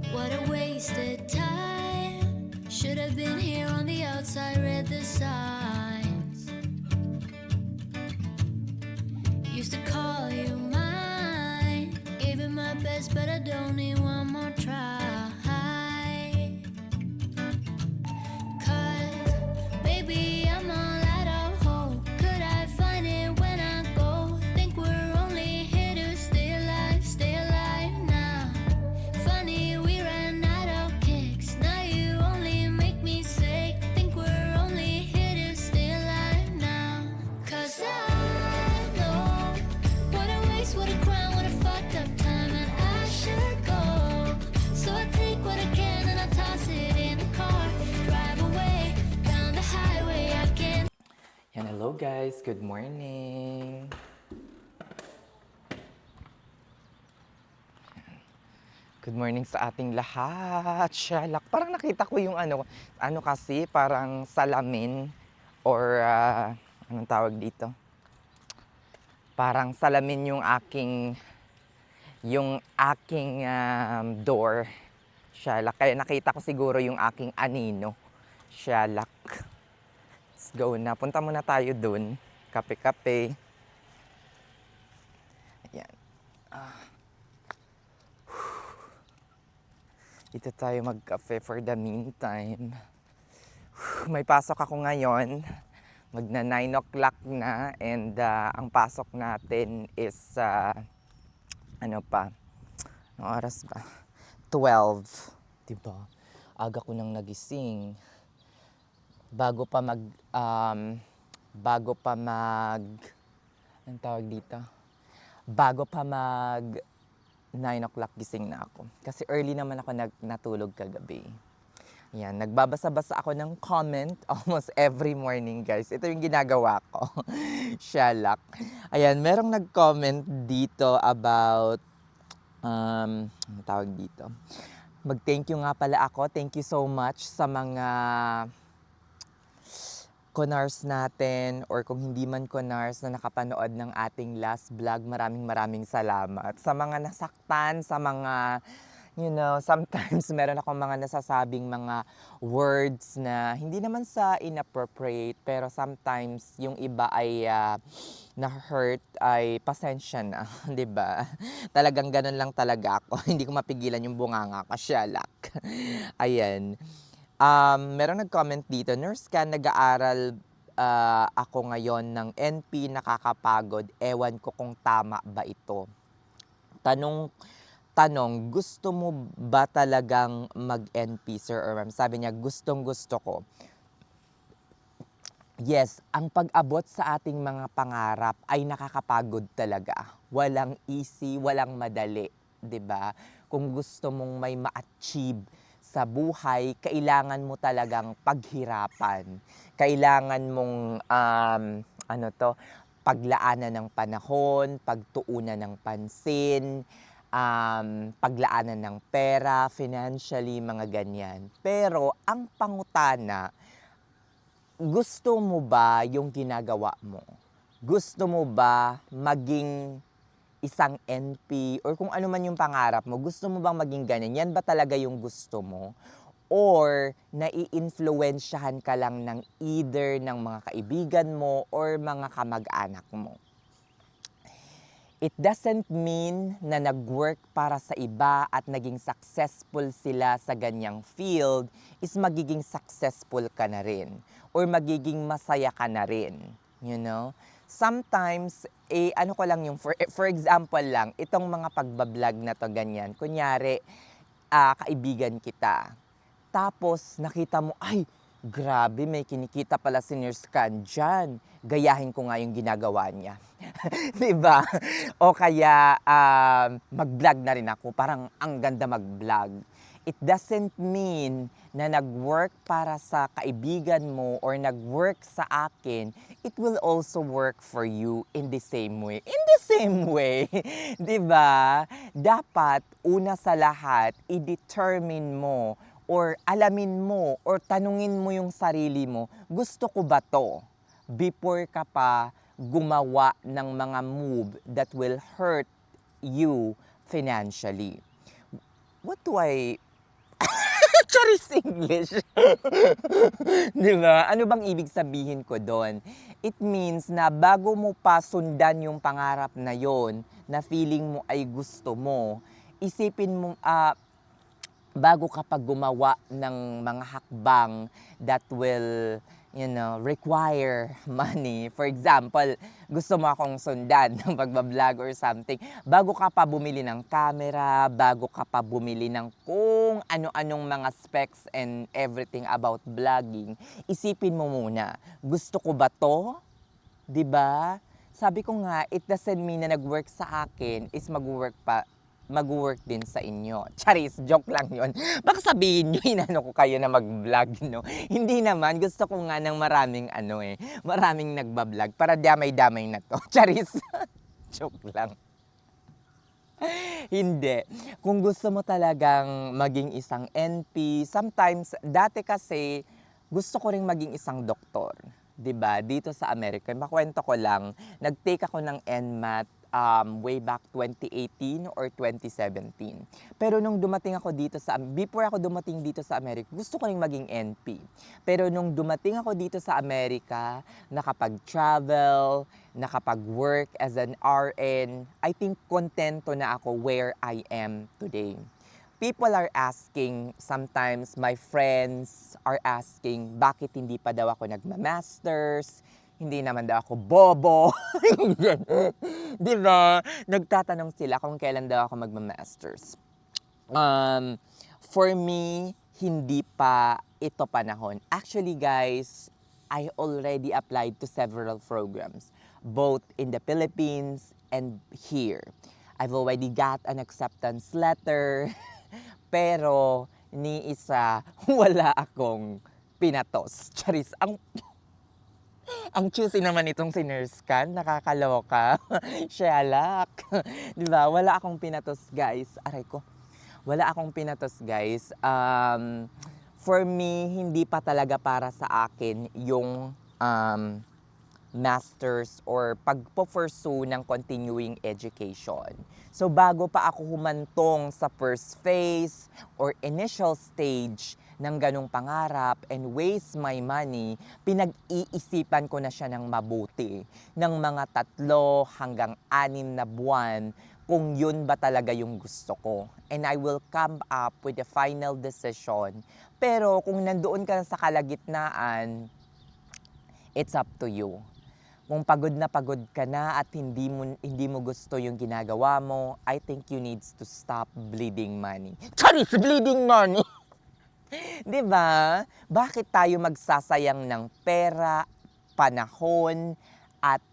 What a wasted time. Should have been here on the outside, read the signs. Used to call you mine. Gave it my best, but I don't need one more try. Cause, baby, I'm all out of hope. Could I find it when I go? Think we're only here to stay alive now. Funny, we ran out of kicks. Now you only make me sick. Think we're only here to stay alive now. Cause I know what a waste, what a crime, what a fucked up time, and I should go. So I take what I can and I toss it in the car. Drive away down the highway. I can't. Yan, hello guys. Good morning. Good morning sa ating lahat. Shalak. Parang nakita ko yung ano kasi, parang salamin or anong tawag dito? Parang salamin yung aking door. Shalak. Kaya nakita ko siguro yung aking anino. Shalak. Let's go na. Punta muna tayo dun. Kape-kape. Ayan. Dito tayo mag-cafe for the meantime. May pasok ako ngayon. Magna 9 o'clock na and ang pasok natin is ano pa? Anong oras ba? 12. Diba? Aga ko nang nagising. Bago pa anong tawag dito? Bago pa 9 o'clock gising na ako. Kasi early naman ako natulog kagabi. Yan, nagbabasa-basa ako ng comment almost every morning, guys. Ito yung ginagawa ko. Shalak. Ayan, merong nag-comment dito about, ano tawag dito? Mag-thank you nga pala ako. Thank you so much sa mga Konars natin or kung hindi man Konars na nakapanood ng ating last vlog, maraming salamat. Sa mga nasaktan, sa mga, sometimes meron akong mga nasasabing mga words na hindi naman sa inappropriate, pero sometimes yung iba ay na-hurt, ay pasensya na, 'di ba? Talagang ganun lang talaga ako. Hindi ko mapigilan yung bunganga ko, syalak. Ayan. Merong nag-comment dito, nurse ka, nag-aaral ako ngayon ng NP, nakakapagod, ewan ko kung tama ba ito. Tanong, gusto mo ba talagang mag-NP, sir or ma'am? Sabi niya, gustong-gusto ko. Yes, ang pag-abot sa ating mga pangarap ay nakakapagod talaga. Walang easy, walang madali, 'di ba? Kung gusto mong may ma-achieve sa buhay, kailangan mo talagang paghirapan. Kailangan mong paglaanan ng panahon, pagtuunan ng pansin, paglaanan ng pera, financially, mga ganyan. Pero ang pangutana, gusto mo ba yung ginagawa mo? Gusto mo ba maging isang NP or kung ano man yung pangarap mo, gusto mo bang maging ganyan? Yan ba talaga yung gusto mo? Or nai-influensyahan ka lang ng either ng mga kaibigan mo or mga kamag-anak mo? It doesn't mean na nag-work para sa iba at naging successful sila sa ganyang field is magiging successful ka na rin or magiging masaya ka na rin, you know? Sometimes, ano ko lang yung, for example lang, itong mga pagbablog na to ganyan, kunyari, kaibigan kita. Tapos, nakita mo, ay, grabe, may kinikita pala si Nurse Can dyan. Gayahin ko nga yung ginagawa niya. Diba? O kaya, mag-vlog na rin ako. Parang ang ganda mag-vlog. It doesn't mean na nag-work para sa kaibigan mo or nag-work sa akin, it will also work for you in the same way. In the same way, 'di ba? Dapat una sa lahat, i-determine mo or alamin mo or tanungin mo yung sarili mo, gusto ko ba 'to? Before ka pa gumawa ng mga move that will hurt you financially. What do I Charis English. Di ba? Ano bang ibig sabihin ko doon? It means na bago mo pa sundan yung pangarap na yon, na feeling mo ay gusto mo, isipin mo, bago ka pa gumawa ng mga hakbang that will, require money. For example, gusto mo akong sundan ng pagbablog or something. Bago ka pa bumili ng camera, bago ka pa bumili ng kung ano-anong mga specs and everything about vlogging, isipin mo muna, gusto ko ba to? 'Di ba? Sabi ko nga, it doesn't mean na nag-work sa akin is mag-work din sa inyo. Charis, joke lang yon. Baka sabihin nyo, inano ko kayo na mag-vlog, no? Hindi naman, gusto ko nga ng maraming nagbablog para damay-damay na to. Charis, joke lang. Hindi. Kung gusto mo talagang maging isang NP, sometimes, dati kasi, gusto ko ring maging isang doktor. 'Di ba? Dito sa Amerika, makwento ko lang, nag-take ako ng NMAT way back 2018 or 2017. Pero nung dumating ako dito before ako dumating dito sa Amerika, gusto ko ring maging NP. Pero nung dumating ako dito sa Amerika, nakapag-travel, nakapag-work as an RN, I think kontento na ako where I am today. People are asking, sometimes my friends are asking, bakit hindi pa daw ako nagma-masters? Hindi naman daw ako bobo. Di ba? Nagtatanong sila kung kailan daw ako magma-masters. For me, hindi pa ito panahon. Actually, guys, I already applied to several programs, both in the Philippines and here. I've already got an acceptance letter, pero ni isa, wala akong pinatos. Charis, ang choosy naman itong si Nurse Can, nakakaloka. Shalak. Diba? Wala akong pinatos, guys. Aray ko. Wala akong pinatos, guys. For me, hindi pa talaga para sa akin yung masters or pagpo-pursue ng continuing education. So bago pa ako humantong sa first phase or initial stage ng ganong pangarap and waste my money, pinag-iisipan ko na siya ng mabuti ng mga 3 hanggang 6 na buwan kung yun ba talaga yung gusto ko. And I will come up with a final decision. Pero kung nandoon ka sa kalagitnaan, it's up to you. Kung pagod ka na at hindi mo gusto yung ginagawa mo, I think you needs to stop bleeding money. Charis, bleeding money! 'Di ba? Bakit tayo magsasayang ng pera, panahon, at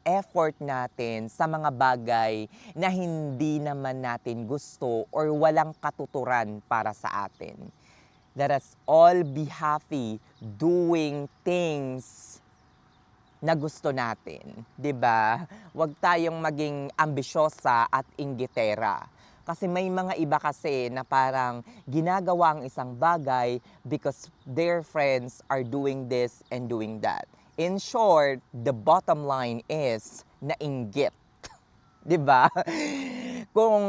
effort natin sa mga bagay na hindi naman natin gusto or walang katuturan para sa atin? Let us all be happy doing things na gusto natin, 'di ba? Huwag tayong maging ambisyosa at inggitera. Kasi may mga iba kasi na parang ginagawa ang isang bagay because their friends are doing this and doing that. In short, the bottom line is nainggit. 'Di ba? Kung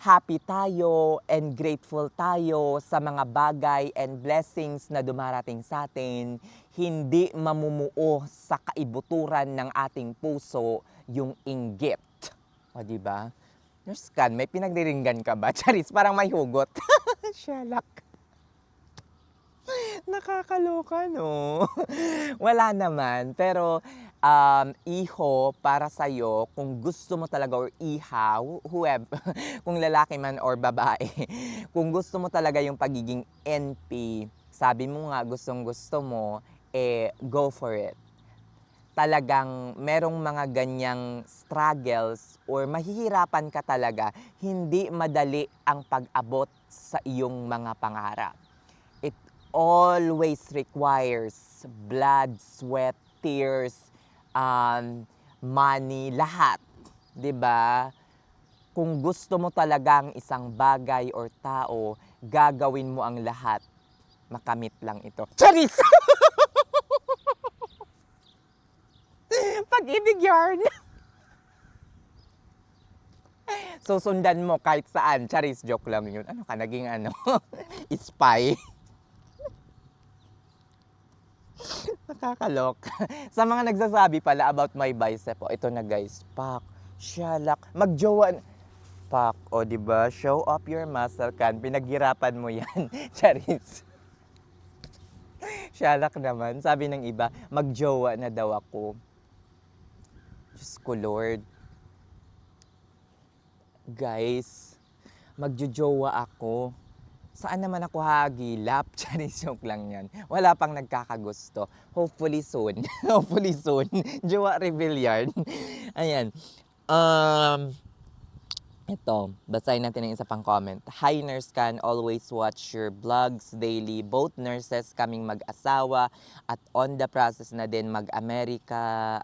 happy tayo and grateful tayo sa mga bagay and blessings na dumarating sa atin, hindi mamumuo sa kaibuturan ng ating puso yung inggit. O, 'di ba? Nurse Can, may pinagdiringgan ka ba? Charis, parang may hugot. Shalak. Nakakaloka, no? Wala naman. Pero, iho, para sa'yo, kung gusto mo talaga, or iha, whoever, kung lalaki man or babae, kung gusto mo talaga yung pagiging NP, sabi mo nga, gustong-gusto mo, go for it. Talagang merong mga ganyang struggles or mahihirapan ka talaga, hindi madali ang pag-abot sa iyong mga pangarap. It always requires blood, sweat, tears, money, lahat. 'Di ba? Kung gusto mo talagang isang bagay or tao, gagawin mo ang lahat. Makamit lang ito. Charis! Pag-ibig yarn. Susundan mo kahit saan. Charis, joke lang yun. Ano ka, naging ano, spy? Nakakalok. Sa mga nagsasabi pala about my bicep, ito na guys, pak, shalak, magjowa. Pak, o di ba? Show off your muscle can. Pinaghirapan mo yan. Charis. Shalak naman. Sabi ng iba, magjowa na daw ako. Diyos ko Lord. Guys, magjojowa ako. Saan naman ako hagilap? Charis, joke lang yan. Wala pang nagkakagusto. Hopefully soon. Hopefully soon. Jowa reveal yarn. Ayan. Ito, basahin natin ang isa pang comment. Hi, Nurse Can. Always watch your vlogs daily. Both nurses kaming mag-asawa at on the process na din mag-American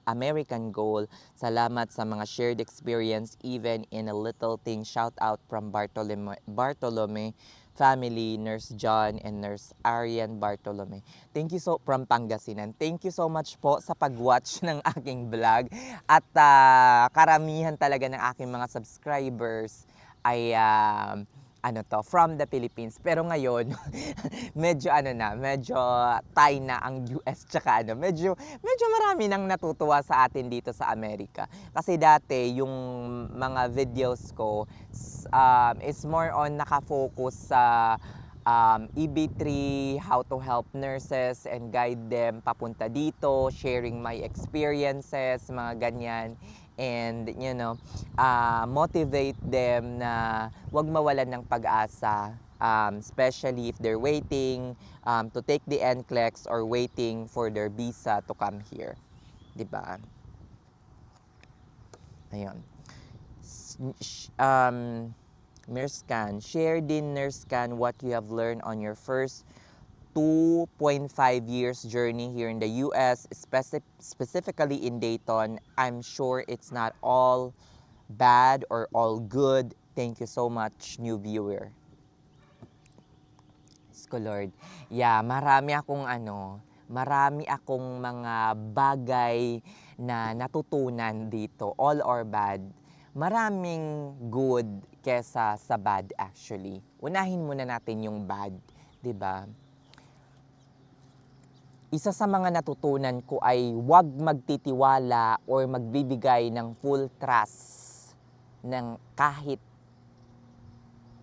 goal. Salamat sa mga shared experience even in a little thing. Shout out from Bartolome family, Nurse John and Nurse Arian Bartolome. Thank you so from Pangasinan. Thank you so much po sa pag-watch ng aking vlog. At karamihan talaga ng aking mga subscribers ay from the Philippines. Pero ngayon, medyo tie na ang US tsaka medyo marami nang natutuwa sa atin dito sa Amerika. Kasi dati yung mga videos ko is more on nakafocus sa EB3, how to help nurses and guide them papunta dito, sharing my experiences, mga ganyan. And motivate them na wag mawalan ng pag-asa, especially if they're waiting to take the NCLEX or waiting for their visa to come here. Diba? Ayun. Nurse Can, share din Nurse Can what you have learned on your first 2.5 years journey here in the US, specifically in Dayton. I'm sure it's not all bad or all good. Thank you so much, new viewer. Sko Lord. Yeah, marami akong mga bagay na natutunan dito, all or bad. Maraming good kesa sa bad actually. Unahin muna natin yung bad, 'di ba? Isa sa mga natutunan ko ay huwag magtitiwala or magbibigay ng full trust ng kahit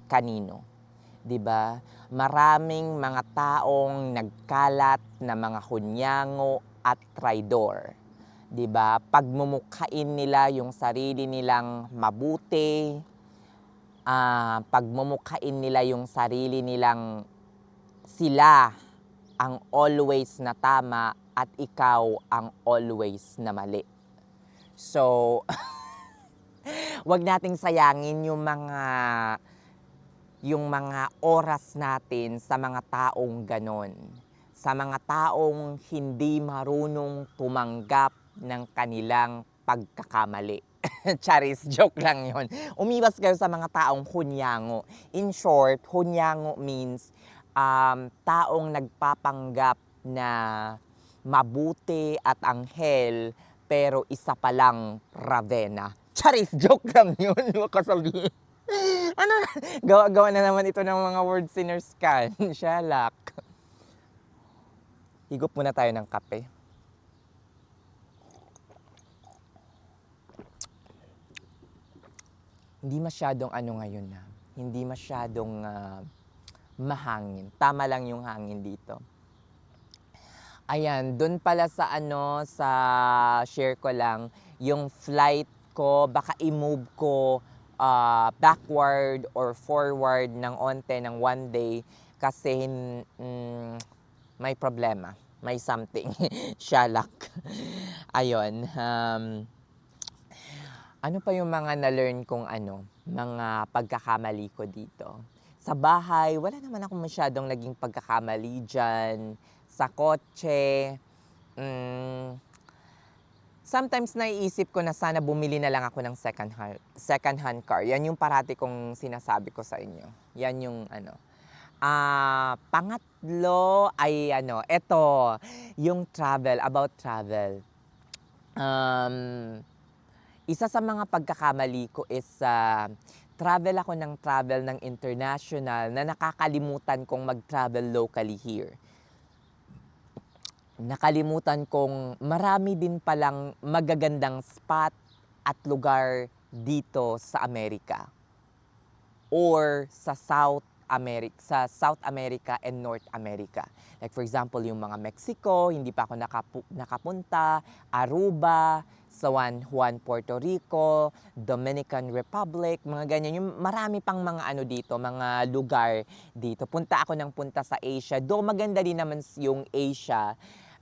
kanino. 'Di ba? Maraming mga taong nagkalat na mga hunyango at traidor. 'Di ba? Pagmumukhain nila yung sarili nilang mabuti, pagmumukhain nila yung sarili nilang sila ang always na tama at ikaw ang always na mali. So, wag nating sayangin yung mga oras natin sa mga taong ganon. Sa mga taong hindi marunong tumanggap ng kanilang pagkakamali. Charis, joke lang yon. Umiwas kayo sa mga taong hunyango. In short, hunyango means taong nagpapanggap na mabuti at anghel pero isa palang Ravenna. Charis, joke lang yun. Huwag ka sabihin. Gawa na naman ito ng mga word sinners Can. Shalak. Higop muna tayo ng kape. Hindi masyadong ngayon na. Hindi masyadong mahangin. Tama lang yung hangin dito. Ayan, doon pala sa sa share ko lang, yung flight ko, baka i-move ko backward or forward ng onte ng one day kasi may problema, may something. Shalak. Ayun. Ano pa yung mga na-learn kong mga pagkakamali ko dito? Sa bahay, wala naman ako masyadong naging pagkakamali dyan. Sa kotse, sometimes naiisip ko na sana bumili na lang ako ng second hand car. Yan yung parati kong sinasabi ko sa inyo. Yan yung pangatlo ay eto, yung about travel. Isa sa mga pagkakamali ko is travel ako ng travel ng international na nakakalimutan kong mag-travel locally here. Nakalimutan kong marami din palang magagandang spot at lugar dito sa Amerika or sa South America and North America. Like for example, yung mga Mexico, hindi pa ako nakapunta, Aruba, San Juan, Puerto Rico, Dominican Republic, mga ganyan. Yung marami pang mga ano dito, mga lugar dito. Punta ako ng punta sa Asia. Do maganda din naman yung Asia.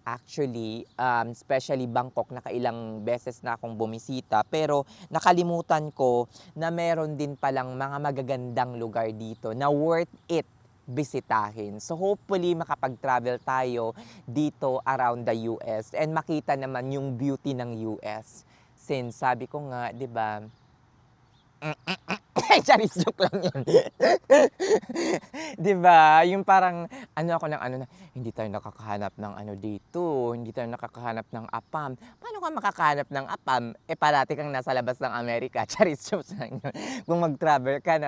Actually, especially Bangkok, nakailang beses na akong bumisita. Pero nakalimutan ko na meron din palang mga magagandang lugar dito na worth it bisitahin. So hopefully makapag-travel tayo dito around the US and makita naman yung beauty ng US. Since sabi ko nga, 'di ba? Charis, joke lang yun. 'Di ba? Yung parang ano ako ng ano na, hindi tayo nakakahanap ng ano dito, hindi tayo nakakahanap ng APAM. Paano ka makakahanap ng APAM? Eh parati kang nasa labas ng Amerika. Charis, joke lang yun. Kung mag-travel ka,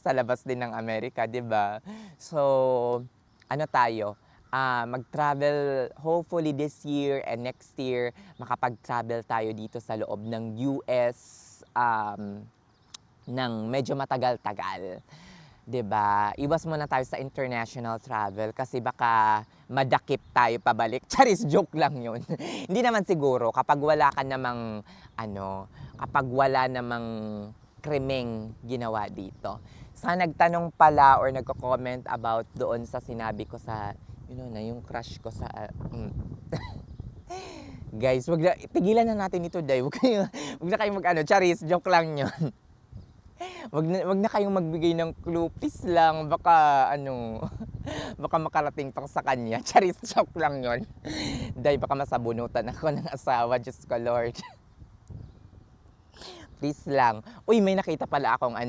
sa labas din ng Amerika, 'di ba? So, ano tayo? Mag-travel hopefully this year and next year, makapag-travel tayo dito sa loob ng US ng medyo matagal-tagal. 'Di ba? Iwas muna tayo sa international travel kasi baka madakip tayo pabalik. Charis, joke lang 'yun. Hindi naman siguro kapag wala ka namang kapag wala namang krimeng ginawa dito. Sa nagtanong pala or nagko-comment about doon sa sinabi ko sa na yung crush ko sa Guys, tigilan na natin ito, Day. Wag na kayong charis, joke lang 'yun. Wag na kayong magbigay ng clue, please lang. Baka baka makarating pang sa kanya. Charis, joke lang yon. Dahil baka masabunutan ako ng asawa, Diyos ko Lord. Please lang. Uy, may nakita pala akong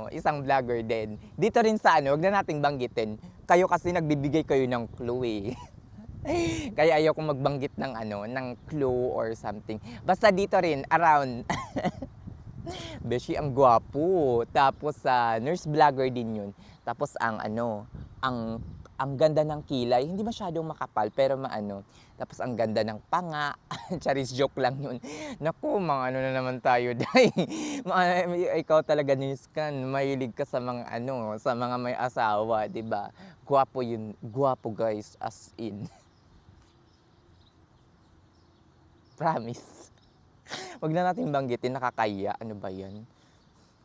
isang vlogger din. Dito rin sa wag na nating banggitin. Kayo kasi nagbibigay kayo ng clue eh. Kaya ayoko magbanggit ng clue or something. Basta dito rin, around Beshi, ang gwapo. Tapos nurse vlogger din yun. Tapos ang ganda ng kilay, hindi masyadong makapal pero Tapos ang ganda ng panga. Charis, joke lang yun. Naku, mga na naman tayo, Day. Ikaw talaga, Niskan, mahilig ka sa mga sa mga may asawa, 'di ba? Gwapo yun. Gwapo, guys, as in. Promise. Wag na natin banggitin, nakakaya. Ano ba yan?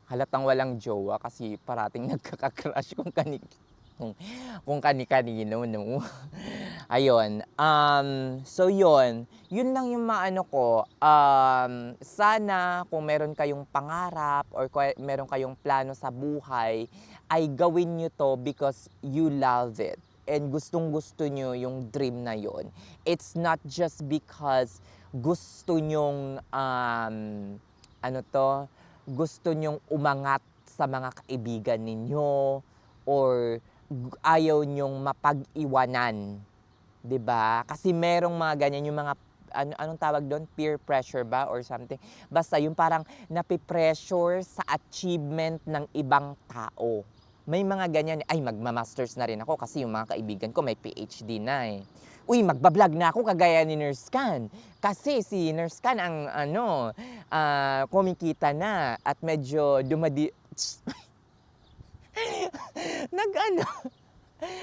Halatang walang jowa kasi parating nagkaka-crush kung kani-kanino, no? Ayun. So yun. Yun lang yung ko. Sana kung meron kayong pangarap or meron kayong plano sa buhay, ay gawin nyo to because you love it. And gustong-gusto nyo yung dream na yon. It's not just because gusto nyong gusto nyong umangat sa mga kaibigan ninyo or ayaw nyong mapag-iwanan, 'di ba? Kasi merong mga ganyan yung mga anong tawag doon, peer pressure ba or something. Basta yung parang napipressure sa achievement ng ibang tao. May mga ganyan, ay magma-masters na rin ako kasi yung mga kaibigan ko may PhD na eh. Uy, magbablog na ako kagaya ni Nurse Can. Kasi si Nurse Can ang kumikita na at medyo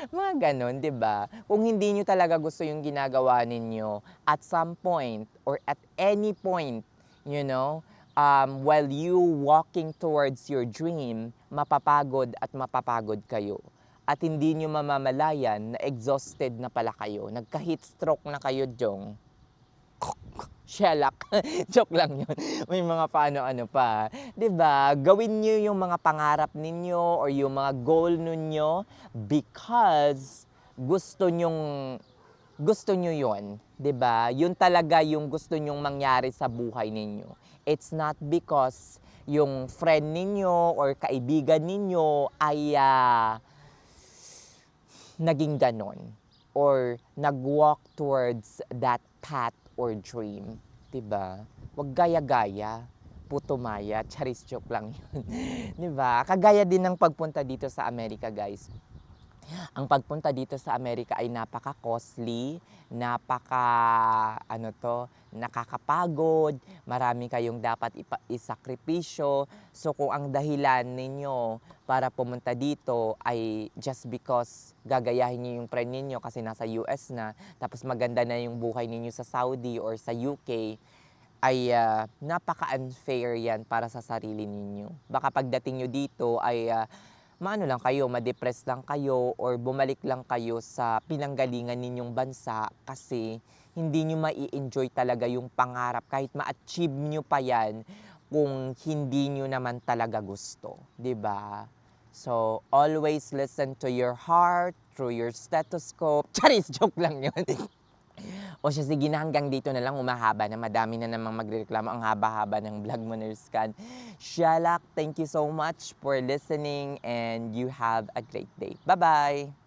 mga ganon, 'di ba? Kung hindi nyo talaga gusto yung ginagawa ninyo at some point or at any point, while you walking towards your dream, mapapagod at mapapagod kayo. At hindi nyo mamamalayan na exhausted na pala kayo. Nagka-heat stroke na kayo, Jong. Shelak. Joke lang yun. May mga paano-ano pa. 'Di ba? Gawin nyo yung mga pangarap ninyo or yung mga goal ninyo because gusto nyo yun. 'Di ba? Yun talaga yung gusto nyong mangyari sa buhay ninyo. It's not because yung friend ninyo or kaibigan ninyo ay naging ganon or nag-walk towards that path or dream, 'di ba? Huwag gaya-gaya. Puto Maya. Charis, joke lang yun. 'Di ba? Kagaya din ng pagpunta dito sa Amerika, guys. Ang pagpunta dito sa Amerika ay napaka-costly, nakakapagod, marami kayong dapat isakripisyo. So kung ang dahilan ninyo para pumunta dito ay just because gagayahin niyo yung friend ninyo kasi nasa US na, tapos maganda na yung buhay ninyo sa Saudi or sa UK, ay napaka-unfair yan para sa sarili ninyo. Baka pagdating nyo dito ay maano lang kayo, ma-depress lang kayo or bumalik lang kayo sa pinanggalingan ninyong bansa kasi hindi nyo mai-enjoy talaga yung pangarap kahit ma-achieve nyo pa yan kung hindi nyo naman talaga gusto, 'di ba? So, always listen to your heart through your stethoscope. Charis, joke lang yun. O siya, sige na, hanggang dito na lang, umahaba na, madami na namang magrereklamo, ang haba-haba ng vlog mo, Nurscan. Shalak, thank you so much for listening and you have a great day. Bye-bye!